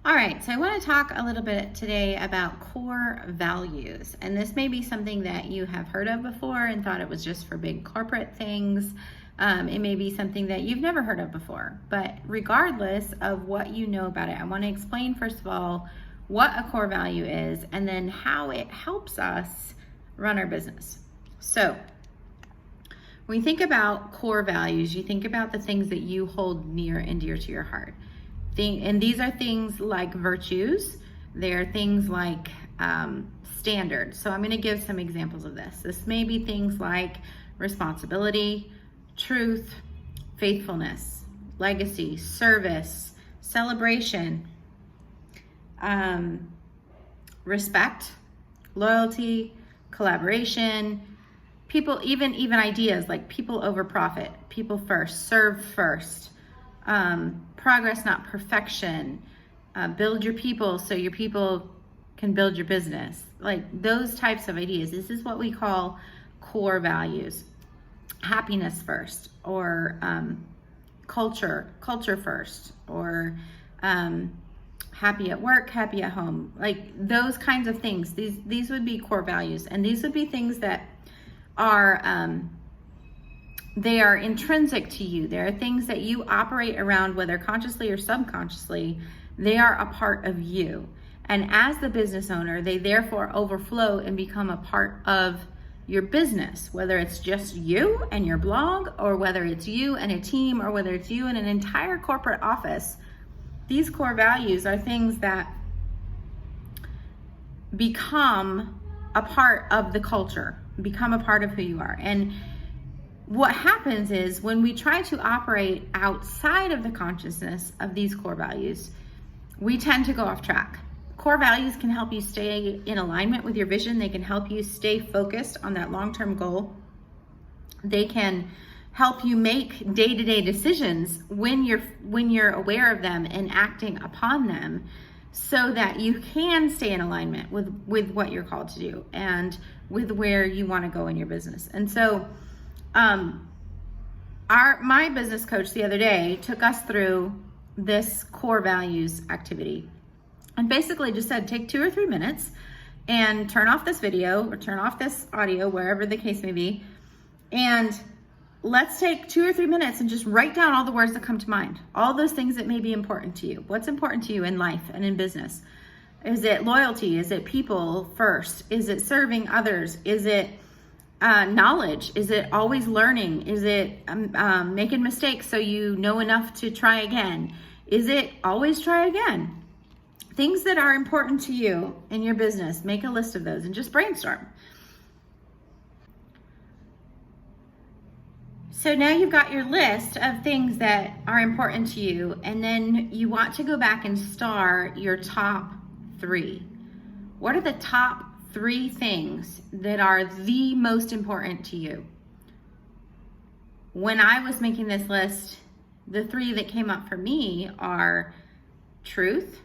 All right, so I want to talk a little bit today about core values. And this may be something that you have heard of before and thought it was just for big corporate things. It may be something that you've never heard of before. But regardless of what you know about it, I want to explain, first of all, what a core value is and then how it helps us run our business. So when you think about core values, you think about the things that you hold near and dear to your heart. And these are things like virtues. They're things like standards. So I'm going to give some examples of this. This may be things like responsibility, truth, faithfulness, legacy, service, celebration, respect, loyalty, collaboration, people, even ideas like people over profit, people first, serve first, progress, not perfection, build your people so your people can build your business. Like those types of ideas. This is what we call core values. Happiness first, or culture first, or happy at work, happy at home. Like those kinds of things. These would be core values, and these would be things that are they are intrinsic to you. There are things that you operate around, whether consciously or subconsciously. They are a part of you. And as the business owner, they therefore overflow and become a part of your business, whether it's just you and your blog, or whether it's you and a team, or whether it's you and an entire corporate office. These core values are things that become a part of the culture, become a part of who you are. And what happens is when we try to operate outside of the consciousness of these core values, we tend to go off track. Core values can help you stay in alignment with your vision. They can help you stay focused on that long-term goal. They can help you make day-to-day decisions when you're aware of them and acting upon them, so that you can stay in alignment with what you're called to do and with where you want to go in your business. And so my business coach the other day took us through this core values activity, and basically just said, take 2 or 3 minutes and turn off this video or turn off this audio, wherever the case may be, and let's take 2 or 3 minutes and just write down all the words that come to mind, all those things that may be important to you. What's important to you in life and in business? Is it loyalty? Is it people first? Is it serving others? Is it knowledge? Is it always learning? Is it making mistakes so you know enough to try again? Is it always try again? Things that are important to you in your business, make a list of those and just brainstorm. So now you've got your list of things that are important to you, and then you want to go back and star your top 3. What are the top 3 things that are the most important to you? When I was making this list, the 3 that came up for me are truth,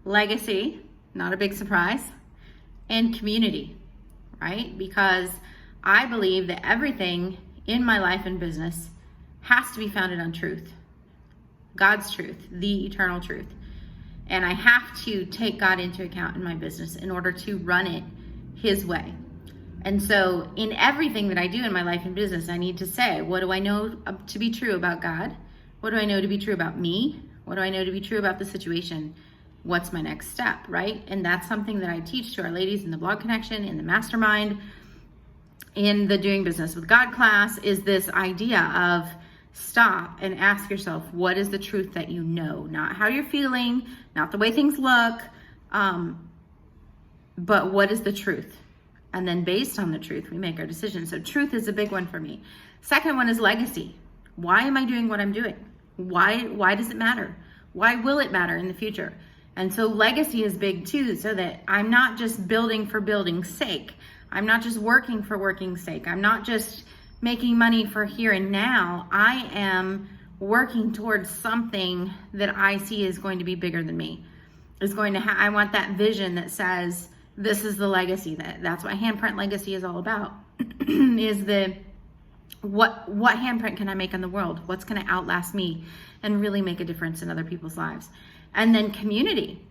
legacy, not a big surprise, and community, right? Because I believe that everything in my life and business has to be founded on truth, God's truth, the eternal truth. And I have to take God into account in my business in order to run it His way. And so in everything that I do in my life and business, I need to say, what do I know to be true about God? What do I know to be true about me? What do I know to be true about the situation? What's my next step, right? And that's something that I teach to our ladies in the Blog Connection, in the Mastermind, in the Doing Business with God class, is this idea of stop and ask yourself, what is the truth that you know? Not how you're feeling, not the way things look, but what is the truth? And then based on the truth, we make our decisions. So truth is a big one for me. Second one is legacy. Why am I doing what I'm doing? Why does it matter? Why will it matter in the future? And so legacy is big too, so that I'm not just building for building's sake. I'm not just working for working's sake. I'm not just making money for here and now. I am working towards something that I see is going to be bigger than me. I want that vision that says, this is the legacy. That's what handprint legacy is all about. Is what handprint can I make on the world? What's going to outlast me? and really make a difference in other people's lives. And then community.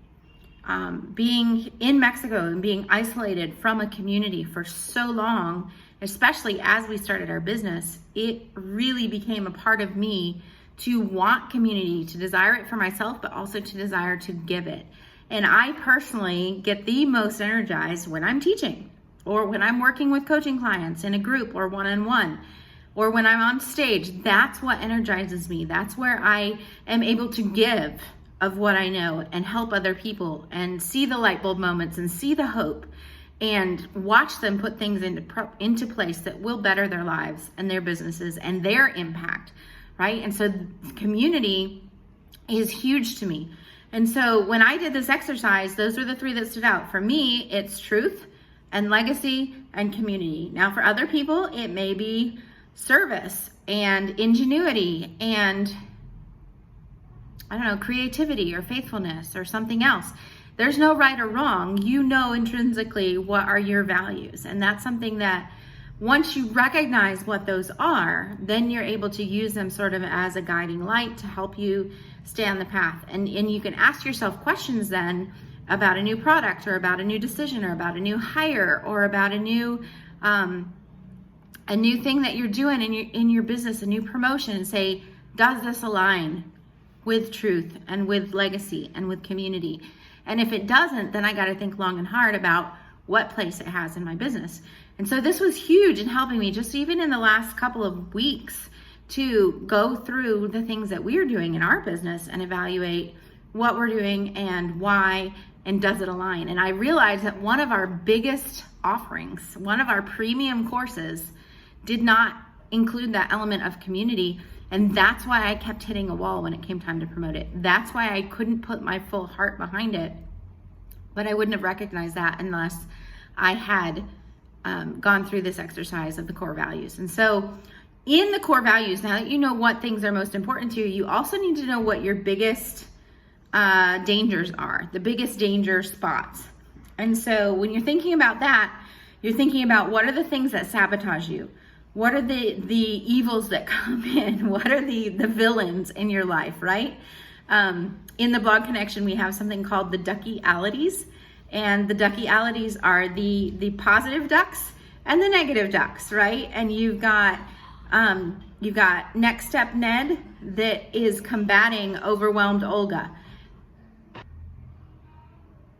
Being in Mexico and being isolated from a community for so long, especially as we started our business, it really became a part of me to want community, to desire it for myself, but also to desire to give it. And I personally get the most energized when I'm teaching, or when I'm working with coaching clients in a group or one-on-one, or when I'm on stage. That's what energizes me. That's where I am able to give of what I know and help other people and see the light bulb moments and see the hope and watch them put things into place that will better their lives and their businesses and their impact, right? And so community is huge to me. And so when I did this exercise, those are the three that stood out. For me, it's truth and legacy and community. Now for other people, it may be service and ingenuity and, I don't know, creativity or faithfulness or something else. There's no right or wrong. You know intrinsically what are your values. And that's something that once you recognize what those are, then you're able to use them sort of as a guiding light to help you stay on the path. And you can ask yourself questions then about a new product or about a new decision or about a new hire or about a new thing that you're doing in your business, a new promotion, and say, does this align with truth and with legacy and with community? And if it doesn't, then I got to think long and hard about what place it has in my business. And so this was huge in helping me just even in the last couple of weeks to go through the things that we're doing in our business and evaluate what we're doing and why, and does it align? And I realized that one of our biggest offerings, one of our premium courses, did not include that element of community. And that's why I kept hitting a wall when it came time to promote it. That's why I couldn't put my full heart behind it. But I wouldn't have recognized that unless I had gone through this exercise of the core values. And so in the core values, now that you know what things are most important to you, you also need to know what your biggest dangers are, the biggest danger spots. And so when you're thinking about that, you're thinking about what are the things that sabotage you? What are the evils that come in? What are the villains in your life, right? In the blog connection, we have something called the ducky-alities. And the ducky-alities are the positive ducks and the negative ducks, right? And you've got Next Step Ned that is combating overwhelmed Olga.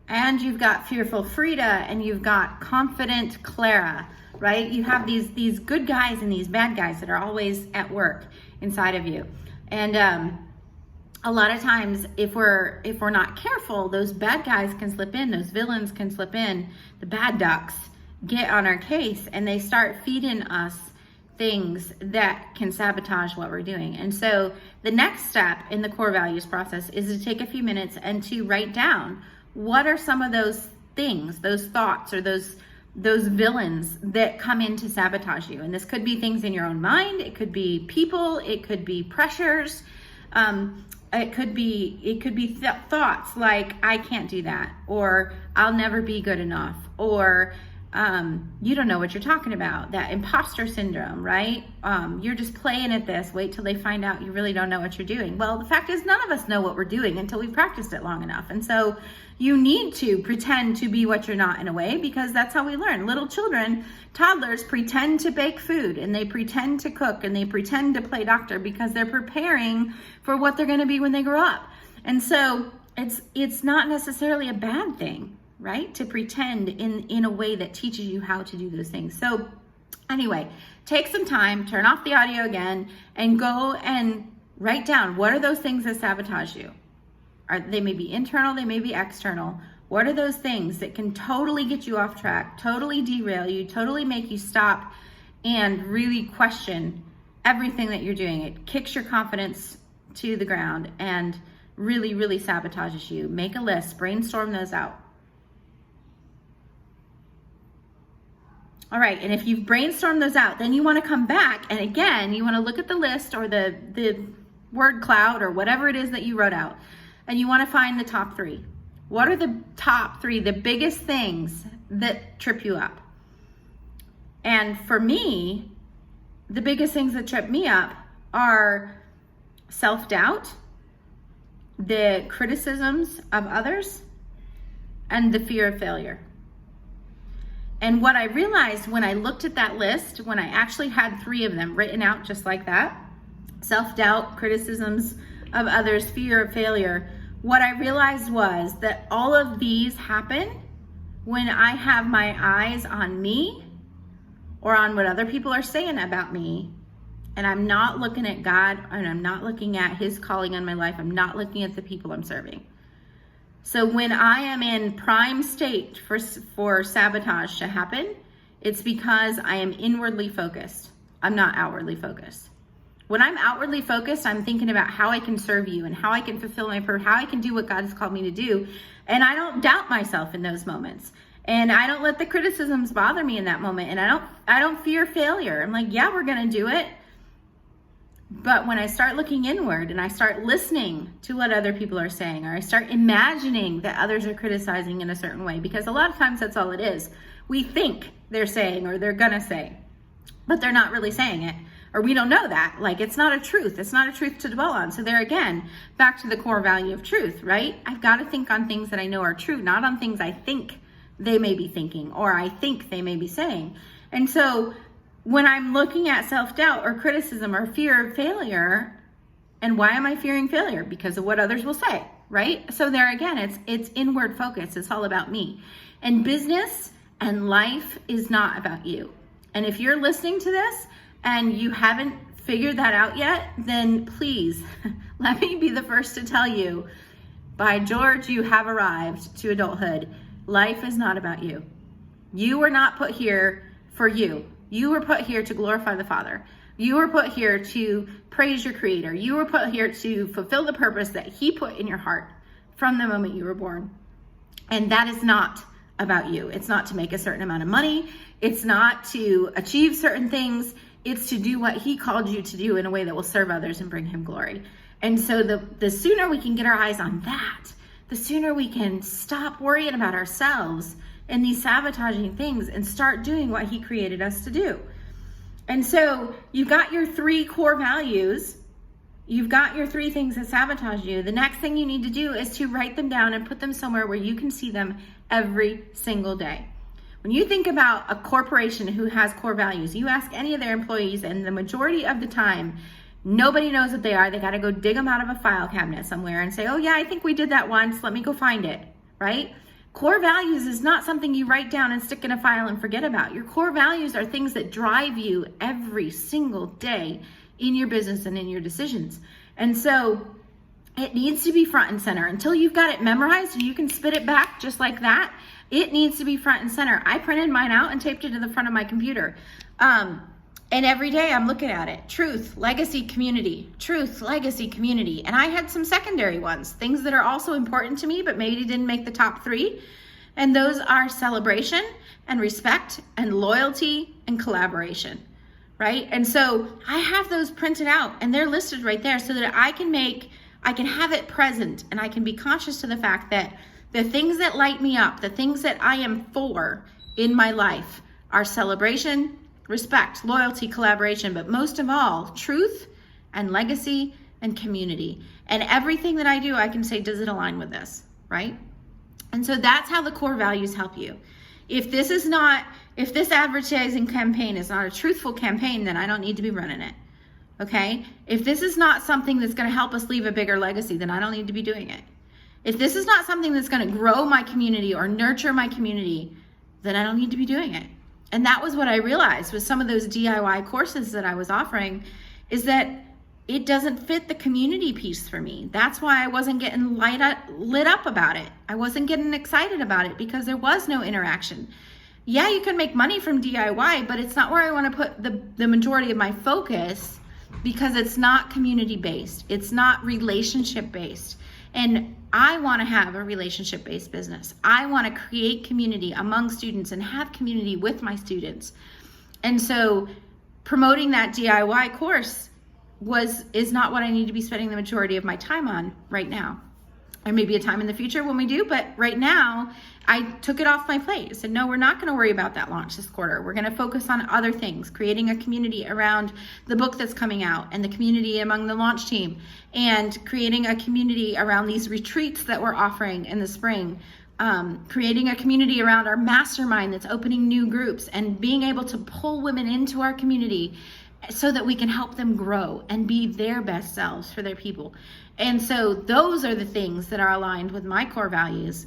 And you've got fearful Frida, and you've got confident Clara, right? You have these good guys and these bad guys that are always at work inside of you. And a lot of times if we're not careful, those bad guys can slip in, those villains can slip in, the bad ducks get on our case and they start feeding us things that can sabotage what we're doing. And so the next step in the core values process is to take a few minutes and to write down what are some of those things, those thoughts, or those villains that come in to sabotage you. And this could be things in your own mind, it could be people, it could be pressures, it could be thoughts like, I can't do that, or I'll never be good enough, or you don't know what you're talking about, that imposter syndrome, right? You're just playing at this, wait till they find out you really don't know what you're doing. Well, the fact is none of us know what we're doing until we've practiced it long enough. And so you need to pretend to be what you're not in a way, because that's how we learn. Little children, toddlers pretend to bake food, and they pretend to cook, and they pretend to play doctor because they're preparing for what they're going to be when they grow up. And so it's not necessarily a bad thing, right? To pretend in a way that teaches you how to do those things. So anyway, take some time, turn off the audio again, and go and write down what are those things that sabotage you. They may be internal, they may be external. What are those things that can totally get you off track, totally derail you, totally make you stop and really question everything that you're doing? It kicks your confidence to the ground and really, really sabotages you. Make a list, brainstorm those out. All right, and if you've brainstormed those out, then you want to come back, and again, you want to look at the list or the word cloud or whatever it is that you wrote out, and you want to find the top three. What are the top three, the biggest things that trip you up? And for me, the biggest things that trip me up are self-doubt the criticisms of others, and the fear of failure. And what I realized when I looked at that list, when I actually had 3 of them written out just like that, self-doubt, criticisms of others, fear of failure, what I realized was that all of these happen when I have my eyes on me or on what other people are saying about me, and I'm not looking at God, and I'm not looking at his calling on my life. I'm not looking at the people I'm serving. So when I am in prime state for sabotage to happen, it's because I am inwardly focused. I'm not outwardly focused. When I'm outwardly focused, I'm thinking about how I can serve you and how I can fulfill my purpose, how I can do what God has called me to do. And I don't doubt myself in those moments. And I don't let the criticisms bother me in that moment. And I don't fear failure. I'm like, yeah, we're going to do it. But when I start looking inward and I start listening to what other people are saying, or I start imagining that others are criticizing in a certain way, because a lot of times that's all it is. We think they're saying or they're gonna say, but they're not really saying it, or we don't know that. Like, it's not a truth. It's not a truth to dwell on. So there again, back to the core value of truth, right? I've got to think on things that I know are true, not on things I think they may be thinking or I think they may be saying. And so when I'm looking at self-doubt or criticism or fear of failure, and why am I fearing failure? Because of what others will say, right? So there again, it's inward focus. It's all about me. And business and life is not about you. And if you're listening to this and you haven't figured that out yet, then please let me be the first to tell you, by George, you have arrived to adulthood. Life is not about you. You were not put here for you. You were put here to glorify the Father. You were put here to praise your Creator. You were put here to fulfill the purpose that he put in your heart from the moment you were born. And that is not about you. It's not to make a certain amount of money. It's not to achieve certain things. It's to do what he called you to do in a way that will serve others and bring him glory. And so the sooner we can get our eyes on that, the sooner we can stop worrying about ourselves and these sabotaging things and start doing what he created us to do. And so you've got your 3 core values. You've got your 3 things that sabotage you. The next thing you need to do is to write them down and put them somewhere where you can see them every single day. When you think about a corporation who has core values, you ask any of their employees, and the majority of the time, nobody knows what they are. They got to go dig them out of a file cabinet somewhere and say, oh yeah, I think we did that once. Let me go find it, right? Core values is not something you write down and stick in a file and forget about. Your core values are things that drive you every single day in your business and in your decisions. And so it needs to be front and center. Until you've got it memorized and you can spit it back just like that, it needs to be front and center. I printed mine out and taped it to the front of my computer. And every day I'm looking at it. Truth, legacy, community. Truth, legacy, community. And I had some secondary ones, things that are also important to me, but maybe didn't make the top 3. And those are celebration and respect and loyalty and collaboration, right? And so I have those printed out and they're listed right there so that I can have it present, and I can be conscious to the fact that the things that light me up, the things that I am for in my life are celebration, respect, loyalty, collaboration, but most of all, truth and legacy and community. And everything that I do, I can say, does it align with this, right? And so that's how the core values help you. If this advertising campaign is not a truthful campaign, then I don't need to be running it, okay? If this is not something that's gonna help us leave a bigger legacy, then I don't need to be doing it. If this is not something that's gonna grow my community or nurture my community, then I don't need to be doing it. And that was what I realized with some of those DIY courses that I was offering, is that it doesn't fit the community piece for me. That's why I wasn't getting lit up about it. I wasn't getting excited about it because there was no interaction. Yeah, you can make money from DIY, but it's not where I want to put the majority of my focus, because it's not community based. It's not relationship based. And I want to have a relationship-based business. I want to create community among students and have community with my students. And so promoting that DIY course is not what I need to be spending the majority of my time on right now. There may be a time in the future when we do, but right now I took it off my plate. I said, no, we're not going to worry about that launch this quarter. We're going to focus on other things, creating a community around the book that's coming out and the community among the launch team, and creating a community around these retreats that we're offering in the spring, creating a community around our mastermind that's opening new groups, and being able to pull women into our community so that we can help them grow and be their best selves for their people. And so those are the things that are aligned with my core values.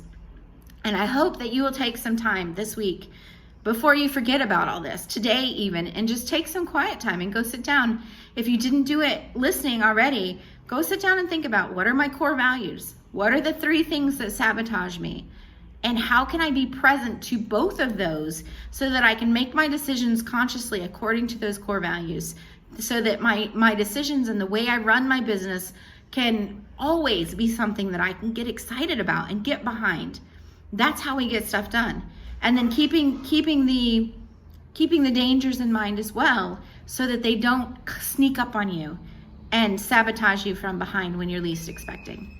And I hope that you will take some time this week before you forget about all this, today even, and just take some quiet time and go sit down. If you didn't do it listening already, go sit down and think about, what are my core values? What are the 3 things that sabotage me? And how can I be present to both of those so that I can make my decisions consciously according to those core values, so that my decisions and the way I run my business can always be something that I can get excited about and get behind. That's how we get stuff done. And then keeping the dangers in mind as well, so that they don't sneak up on you and sabotage you from behind when you're least expecting.